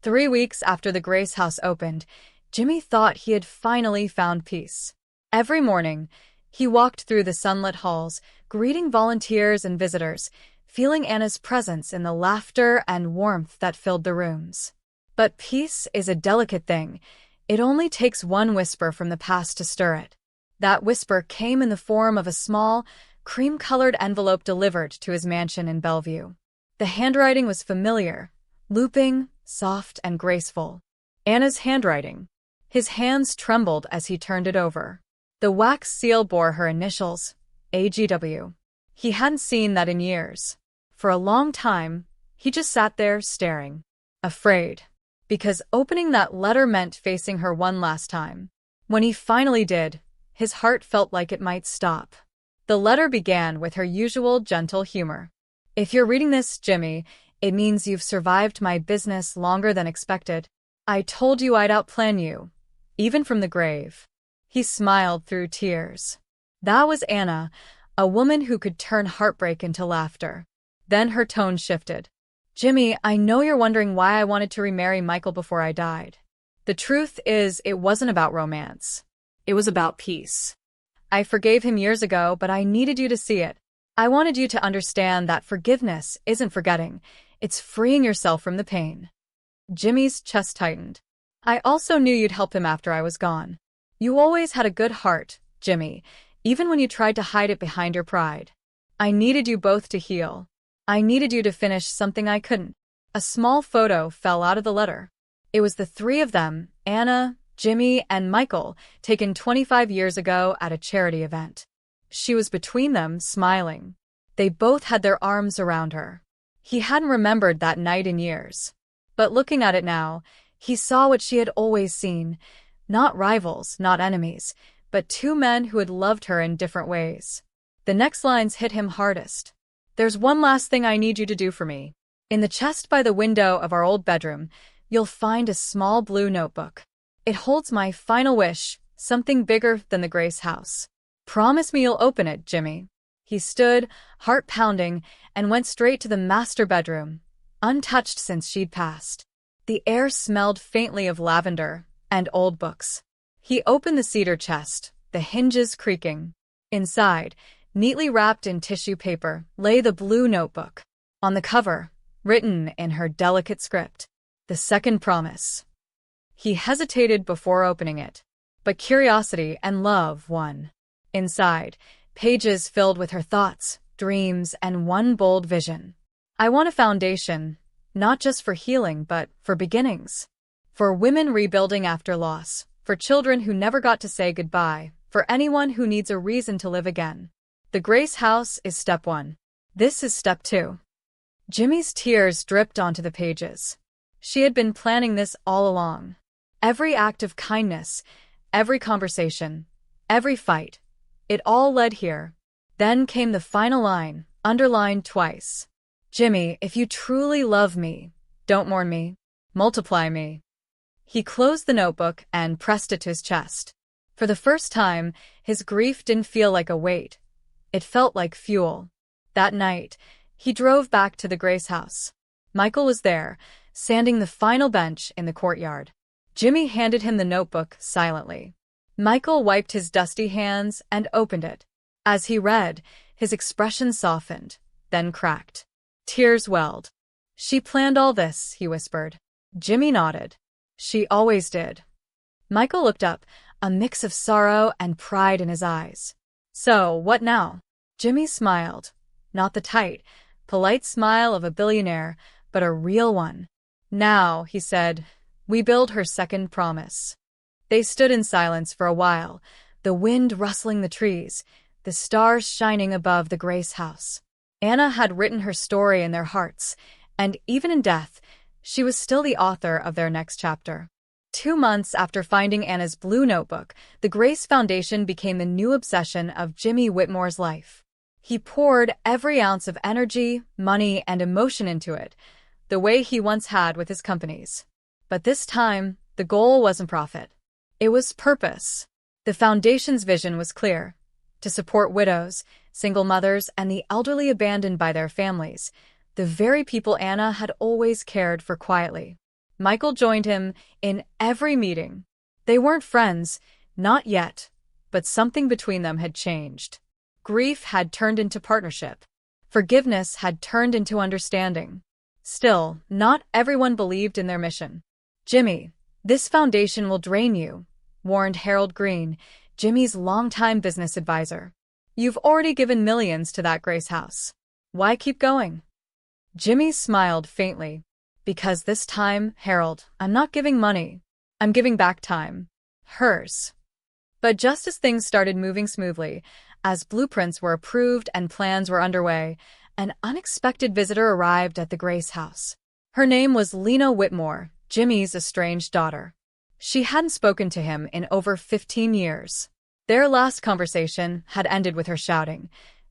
3 weeks after the Grace house opened, Jimmy thought he had finally found peace. Every morning, He walked through the sunlit halls, greeting volunteers and visitors, feeling Anna's presence in the laughter and warmth that filled the rooms. But peace is a delicate thing. It only takes one whisper from the past to stir it. That whisper came in the form of a small, cream-colored envelope delivered to his mansion in Bellevue. The handwriting was familiar, looping, soft, and graceful. Anna's handwriting. His hands trembled as he turned it over. The wax seal bore her initials, AGW. He hadn't seen that in years. For a long time, he just sat there staring, afraid, because opening that letter meant facing her one last time. When he finally did, his heart felt like it might stop. The letter began with her usual gentle humor. If you're reading this, Jimmy, it means you've survived my business longer than expected. I told you I'd outplan you, even from the grave. He smiled through tears. That was Anna, a woman who could turn heartbreak into laughter. Then her tone shifted. Jimmy, I know you're wondering why I wanted to remarry Michael before I died. The truth is, it wasn't about romance. It was about peace. I forgave him years ago, but I needed you to see it. I wanted you to understand that forgiveness isn't forgetting. It's freeing yourself from the pain. Jimmy's chest tightened. I also knew you'd help him after I was gone. You always had a good heart, Jimmy, even when you tried to hide it behind your pride. I needed you both to heal. I needed you to finish something I couldn't. A small photo fell out of the letter. It was the three of them, Anna, Jimmy, and Michael, taken 25 years ago at a charity event. She was between them, smiling. They both had their arms around her. He hadn't remembered that night in years. But looking at it now, he saw what she had always seen. Not rivals, not enemies, but two men who had loved her in different ways. The next lines hit him hardest. There's one last thing I need you to do for me. In the chest by the window of our old bedroom, you'll find a small blue notebook. It holds my final wish, something bigger than the Grace house. Promise me you'll open it, Jimmy. He stood, heart pounding, and went straight to the master bedroom, untouched since she'd passed. The air smelled faintly of lavender and old books. He opened the cedar chest, the hinges creaking. Inside, neatly wrapped in tissue paper, lay the blue notebook. On the cover, written in her delicate script, the second promise. He hesitated before opening it, but curiosity and love won. Inside, pages filled with her thoughts, dreams, and one bold vision. I want a foundation, not just for healing, but for beginnings. For women rebuilding after loss, for children who never got to say goodbye, for anyone who needs a reason to live again. The Grace house is step 1. This is step 2. Jimmy's tears dripped onto the pages. She had been planning this all along. Every act of kindness, every conversation, every fight, it all led here. Then came the final line, underlined twice. Jimmy, if you truly love me, don't mourn me, multiply me. He closed the notebook and pressed it to his chest. For the first time, his grief didn't feel like a weight. It felt like fuel. That night, he drove back to the Grace house. Michael was there, sanding the final bench in the courtyard. Jimmy handed him the notebook silently. Michael wiped his dusty hands and opened it. As he read, his expression softened, then cracked. Tears welled. She planned all this, he whispered. Jimmy nodded. She always did. Michael looked up, a mix of sorrow and pride in his eyes. So, what now? Jimmy smiled. Not the tight, polite smile of a billionaire, but a real one. Now, he said, we build her second promise. They stood in silence for a while, the wind rustling the trees, the stars shining above the Grace house. Anna had written her story in their hearts, and even in death, she was still the author of their next chapter. 2 months after finding Anna's blue notebook, the Grace Foundation became the new obsession of Jimmy Whitmore's life. He poured every ounce of energy, money, and emotion into it, the way he once had with his companies. But this time, the goal wasn't profit. It was purpose. The foundation's vision was clear: to support widows, single mothers, and the elderly abandoned by their families, the very people Anna had always cared for quietly. Michael joined him in every meeting. They weren't friends, not yet, but something between them had changed. Grief had turned into partnership. Forgiveness had turned into understanding. Still, not everyone believed in their mission. "Jimmy, this foundation will drain you," warned Harold Green, Jimmy's longtime business advisor. "You've already given millions to that Grace house. Why keep going?" Jimmy smiled faintly. "Because this time, Harold, I'm not giving money. I'm giving back time. Hers." But just as things started moving smoothly, as blueprints were approved and plans were underway, an unexpected visitor arrived at the Grace house. Her name was Lena Whitmore, Jimmy's estranged daughter. She hadn't spoken to him in over 15 years. Their last conversation had ended with her shouting,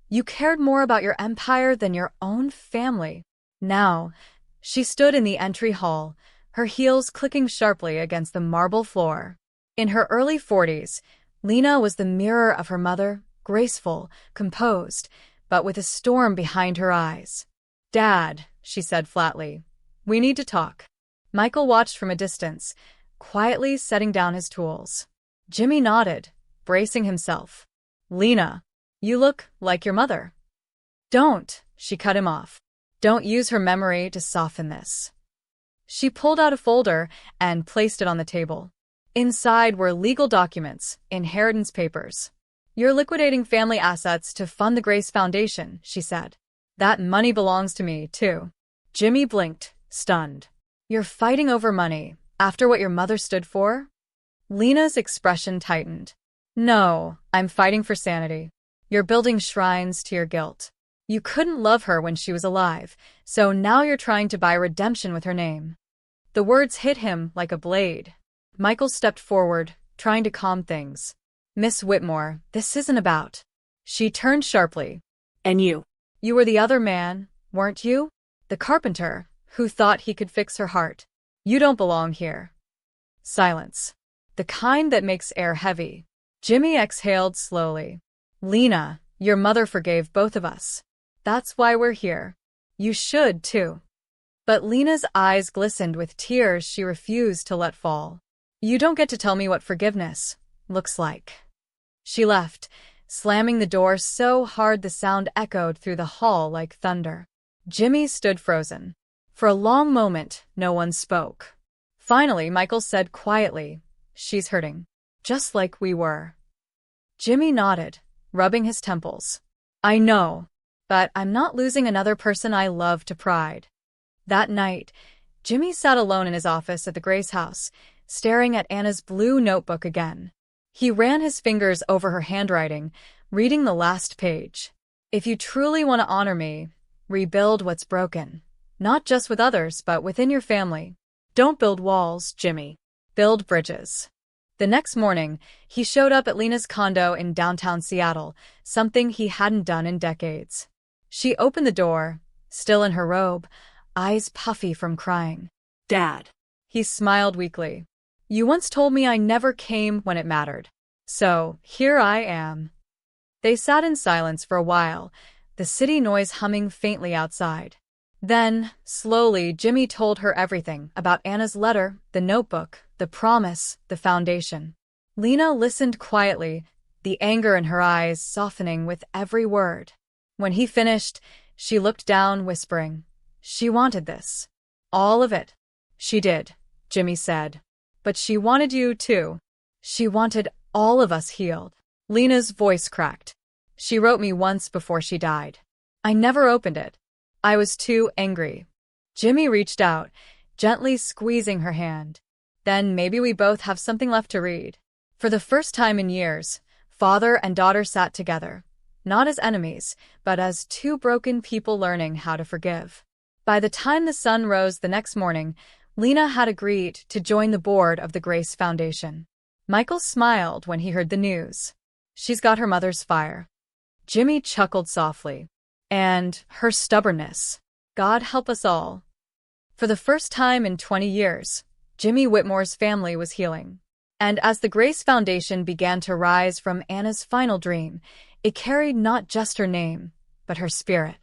"You cared more about your empire than your own family." Now, she stood in the entry hall, her heels clicking sharply against the marble floor. In her early 40s, Lena was the mirror of her mother, graceful, composed, but with a storm behind her eyes. "Dad," she said flatly, "we need to talk." Michael watched from a distance, quietly setting down his tools. Jimmy nodded, bracing himself. "Lena, you look like your mother." "Don't," she cut him off. "Don't use her memory to soften this." She pulled out a folder and placed it on the table. Inside were legal documents, inheritance papers. "You're liquidating family assets to fund the Grace Foundation," she said. "That money belongs to me, too." Jimmy blinked, stunned. "You're fighting over money, after what your mother stood for?" Lena's expression tightened. "No, I'm fighting for sanity. You're building shrines to your guilt. You couldn't love her when she was alive, so now you're trying to buy redemption with her name." The words hit him like a blade. Michael stepped forward, trying to calm things. "Miss Whitmore, this isn't about." She turned sharply. And you? "You were the other man, weren't you? The carpenter, who thought he could fix her heart. You don't belong here." Silence. The kind that makes air heavy. Jimmy exhaled slowly. "Lena, your mother forgave both of us. That's why we're here. You should, too." But Lena's eyes glistened with tears she refused to let fall. "You don't get to tell me what forgiveness looks like." She left, slamming the door so hard the sound echoed through the hall like thunder. Jimmy stood frozen. For a long moment, no one spoke. Finally, Michael said quietly, "She's hurting. Just like we were." Jimmy nodded, rubbing his temples. "I know, but I'm not losing another person I love to pride." That night, Jimmy sat alone in his office at the Grace house, staring at Anna's blue notebook again. He ran his fingers over her handwriting, reading the last page. "If you truly want to honor me, rebuild what's broken. Not just with others, but within your family. Don't build walls, Jimmy. Build bridges." The next morning, he showed up at Lena's condo in downtown Seattle, something he hadn't done in decades. She opened the door, still in her robe, eyes puffy from crying. "Dad." He smiled weakly. "You once told me I never came when it mattered. So, here I am." They sat in silence for a while, the city noise humming faintly outside. Then, slowly, Jimmy told her everything about Anna's letter, the notebook, the promise, the foundation. Lena listened quietly, the anger in her eyes softening with every word. When he finished, she looked down, whispering, "She wanted this. All of it." "She did," Jimmy said. "But she wanted you, too. She wanted all of us healed." Lena's voice cracked. "She wrote me once before she died. I never opened it. I was too angry." Jimmy reached out, gently squeezing her hand. "Then maybe we both have something left to read." For the first time in years, father and daughter sat together, not as enemies, but as two broken people learning how to forgive. By the time the sun rose the next morning, Lena had agreed to join the board of the Grace Foundation. Michael smiled when he heard the news. "She's got her mother's fire." Jimmy chuckled softly. "And her stubbornness. God help us all." For the first time in 20 years, Jimmy Whitmore's family was healing. And as the Grace Foundation began to rise from Anna's final dream, it carried not just her name, but her spirit.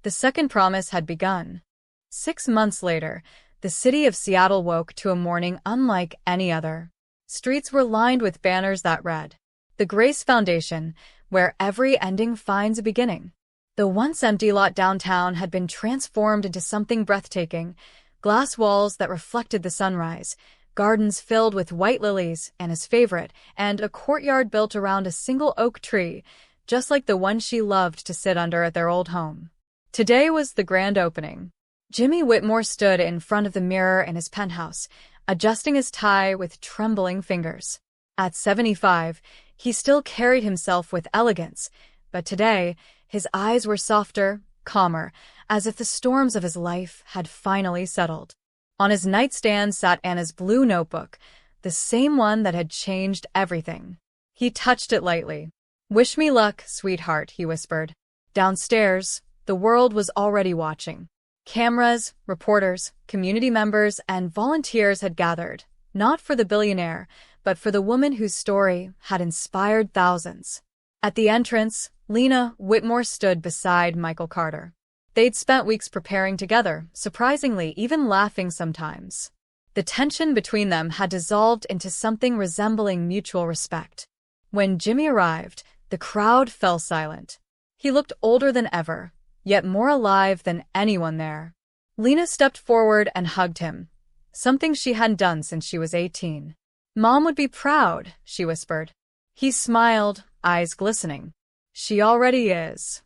The second promise had begun. 6 months later, the city of Seattle woke to a morning unlike any other. Streets were lined with banners that read, The Grace Foundation, where every ending finds a beginning. The once empty lot downtown had been transformed into something breathtaking. Glass walls that reflected the sunrise, gardens filled with white lilies, Anna's favorite, and a courtyard built around a single oak tree, just like the one she loved to sit under at their old home. Today was the grand opening. Jimmy Whitmore stood in front of the mirror in his penthouse, adjusting his tie with trembling fingers. At 75, he still carried himself with elegance, but today, his eyes were softer, calmer, as if the storms of his life had finally settled. On his nightstand sat Anna's blue notebook, the same one that had changed everything. He touched it lightly. "Wish me luck, sweetheart," he whispered. Downstairs, the world was already watching. Cameras, reporters, community members, and volunteers had gathered, not for the billionaire, but for the woman whose story had inspired thousands. At the entrance, Lena Whitmore stood beside Michael Carter. They'd spent weeks preparing together, surprisingly, even laughing sometimes. The tension between them had dissolved into something resembling mutual respect. When Jimmy arrived, the crowd fell silent. He looked older than ever, yet more alive than anyone there. Lena stepped forward and hugged him, something she hadn't done since she was 18. "Mom would be proud," she whispered. He smiled, eyes glistening. "She already is."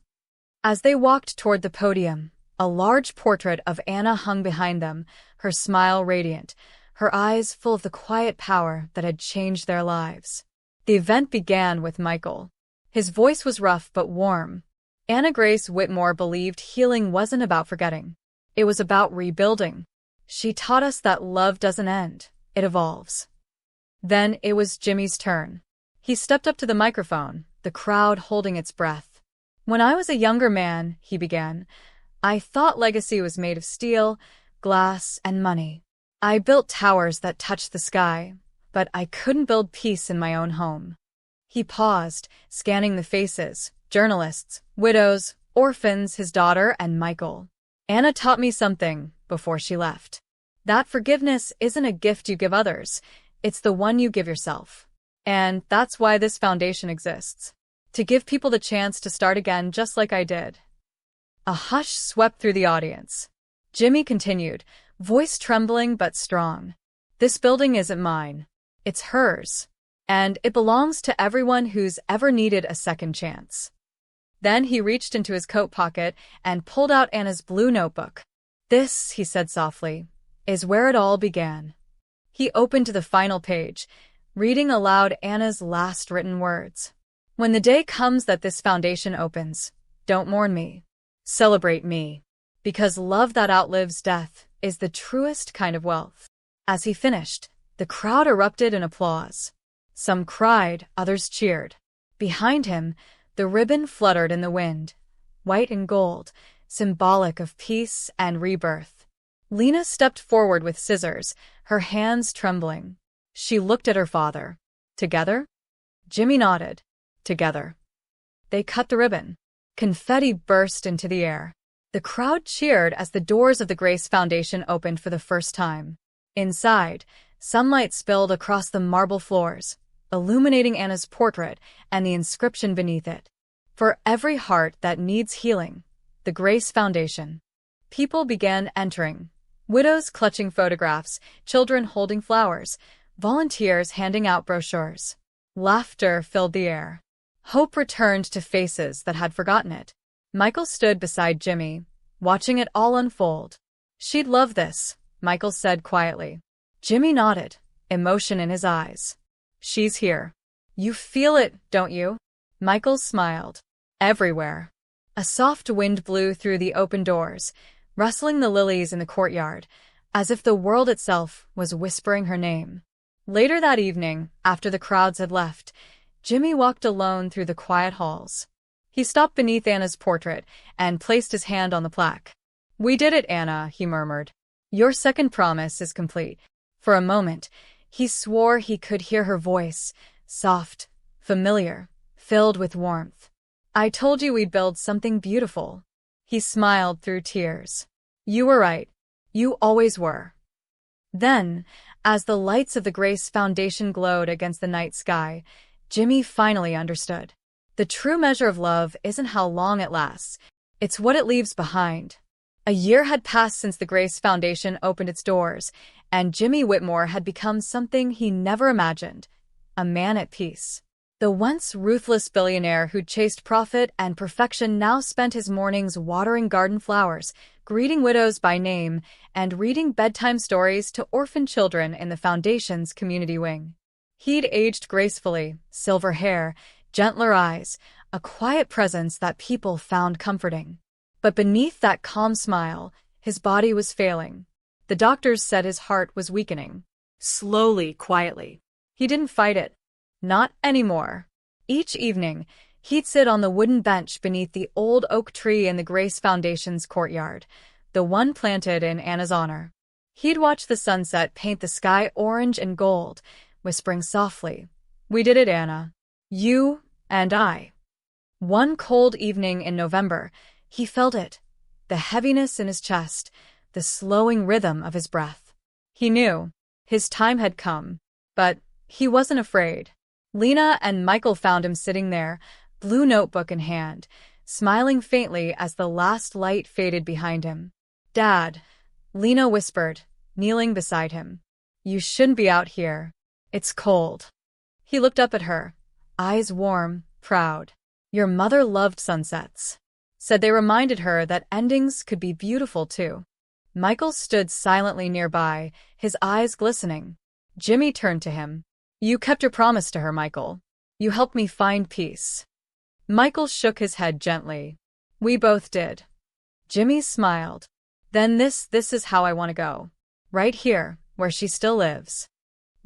As they walked toward the podium, a large portrait of Anna hung behind them, her smile radiant, her eyes full of the quiet power that had changed their lives. The event began with Michael. His voice was rough but warm. Anna Grace Whitmore believed healing wasn't about forgetting. It was about rebuilding. She taught us that love doesn't end, it evolves. Then it was Jimmy's turn. He stepped up to the microphone, the crowd holding its breath. "When I was a younger man," he began, "I thought legacy was made of steel, glass, and money. I built towers that touched the sky, but I couldn't build peace in my own home." He paused, scanning the faces, journalists, widows, orphans, his daughter, and Michael. "Anna taught me something before she left. That forgiveness isn't a gift you give others, it's the one you give yourself. And that's why this foundation exists. To give people the chance to start again just like I did." A hush swept through the audience. Jimmy continued, voice trembling but strong. "This building isn't mine. It's hers. And it belongs to everyone who's ever needed a second chance." Then he reached into his coat pocket and pulled out Anna's blue notebook. "This," he said softly, "is where it all began." He opened to the final page, reading aloud Anna's last written words. "When the day comes that this foundation opens, don't mourn me. Celebrate me. Because love that outlives death is the truest kind of wealth." As he finished, the crowd erupted in applause. Some cried, others cheered. Behind him, the ribbon fluttered in the wind, white and gold, symbolic of peace and rebirth. Lena stepped forward with scissors, her hands trembling. She looked at her father. "Together?" Jimmy nodded. "Together." They cut the ribbon. Confetti burst into the air. The crowd cheered as the doors of the Grace Foundation opened for the first time. Inside, sunlight spilled across the marble floors, illuminating Anna's portrait and the inscription beneath it. "For every heart that needs healing, the Grace Foundation." People began entering. Widows clutching photographs, children holding flowers, volunteers handing out brochures. Laughter filled the air. Hope returned to faces that had forgotten it. Michael stood beside Jimmy, watching it all unfold. "She'd love this," Michael said quietly. Jimmy nodded, emotion in his eyes. "She's here. You feel it, don't you?" Michael smiled. "Everywhere." A soft wind blew through the open doors, rustling the lilies in the courtyard, as if the world itself was whispering her name. Later that evening, after the crowds had left, Jimmy walked alone through the quiet halls. He stopped beneath Anna's portrait and placed his hand on the plaque. "We did it, Anna," he murmured. "Your second promise is complete." For a moment, he swore he could hear her voice, soft, familiar, filled with warmth. "I told you we'd build something beautiful." He smiled through tears. "You were right. You always were." Then, as the lights of the Grace Foundation glowed against the night sky, Jimmy finally understood. The true measure of love isn't how long it lasts, it's what it leaves behind. A year had passed since the Grace Foundation opened its doors, and Jimmy Whitmore had become something he never imagined, a man at peace. The once ruthless billionaire who'd chased profit and perfection now spent his mornings watering garden flowers, greeting widows by name, and reading bedtime stories to orphan children in the Foundation's community wing. He'd aged gracefully, silver hair, gentler eyes, a quiet presence that people found comforting. But beneath that calm smile, his body was failing. The doctors said his heart was weakening. Slowly, quietly. He didn't fight it. Not anymore. Each evening, he'd sit on the wooden bench beneath the old oak tree in the Grace Foundation's courtyard, the one planted in Anna's honor. He'd watch the sunset paint the sky orange and gold, whispering softly, "We did it, Anna. You and I." One cold evening in November, he felt it, the heaviness in his chest, the slowing rhythm of his breath. He knew his time had come, but he wasn't afraid. Lena and Michael found him sitting there, blue notebook in hand, smiling faintly as the last light faded behind him. "Dad," Lena whispered, kneeling beside him. "You shouldn't be out here. It's cold." He looked up at her, eyes warm, proud. "Your mother loved sunsets," said they reminded her that endings could be beautiful too. Michael stood silently nearby, his eyes glistening. Jimmy turned to him. "You kept your promise to her, Michael. You helped me find peace." Michael shook his head gently. "We both did." Jimmy smiled. "Then this is how I want to go. Right here, where she still lives."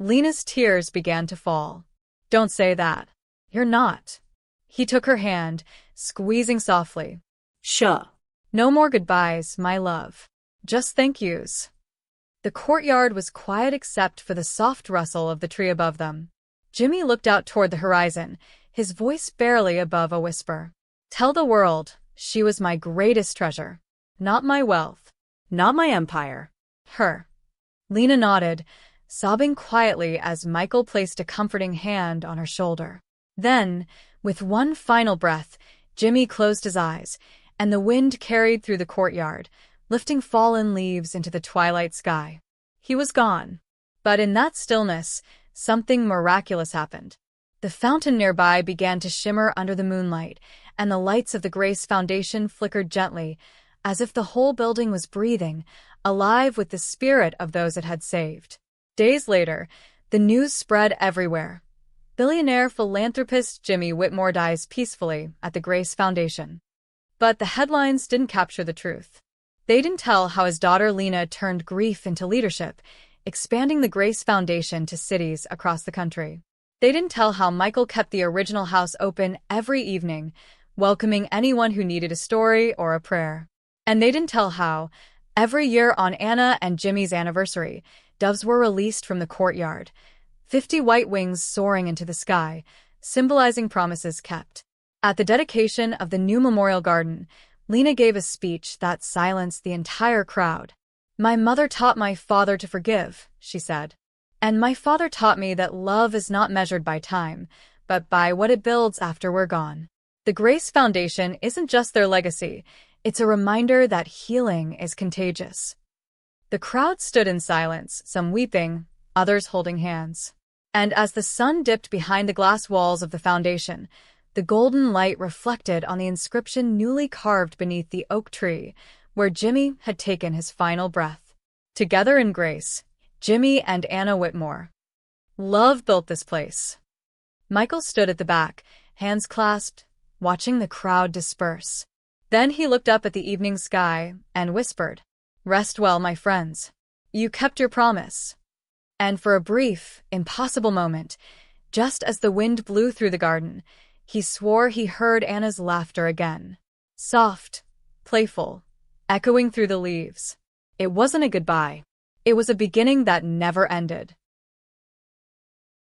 Lena's tears began to fall. "Don't say that. You're not." He took her hand, squeezing softly. Sure. "No more goodbyes, my love. Just thank yous." The courtyard was quiet except for the soft rustle of the tree above them. Jimmy looked out toward the horizon, his voice barely above a whisper. "Tell the world, she was my greatest treasure. Not my wealth. Not my empire. Her." Lena nodded, sobbing quietly as Michael placed a comforting hand on her shoulder. Then, with one final breath, Jimmy closed his eyes, and the wind carried through the courtyard, lifting fallen leaves into the twilight sky. He was gone. But in that stillness, something miraculous happened. The fountain nearby began to shimmer under the moonlight, and the lights of the Grace Foundation flickered gently, as if the whole building was breathing, alive with the spirit of those it had saved. Days later, the news spread everywhere. Billionaire philanthropist Jimmy Whitmore dies peacefully at the Grace Foundation. But the headlines didn't capture the truth. They didn't tell how his daughter Lena turned grief into leadership, expanding the Grace Foundation to cities across the country. They didn't tell how Michael kept the original house open every evening, welcoming anyone who needed a story or a prayer. And they didn't tell how, every year on Anna and Jimmy's anniversary, doves were released from the courtyard, 50 white wings soaring into the sky, symbolizing promises kept. At the dedication of the new memorial garden, Lena gave a speech that silenced the entire crowd. "My mother taught my father to forgive," she said. "And my father taught me that love is not measured by time, but by what it builds after we're gone." The Grace Foundation isn't just their legacy, it's a reminder that healing is contagious. The crowd stood in silence, some weeping, others holding hands. And as the sun dipped behind the glass walls of the foundation, the golden light reflected on the inscription newly carved beneath the oak tree, where Jimmy had taken his final breath. "Together in grace, Jimmy and Anna Whitmore. Love built this place." Michael stood at the back, hands clasped, watching the crowd disperse. Then he looked up at the evening sky and whispered, "Rest well, my friends. You kept your promise." And for a brief, impossible moment, just as the wind blew through the garden, he swore he heard Anna's laughter again. Soft, playful, echoing through the leaves. It wasn't a goodbye. It was a beginning that never ended.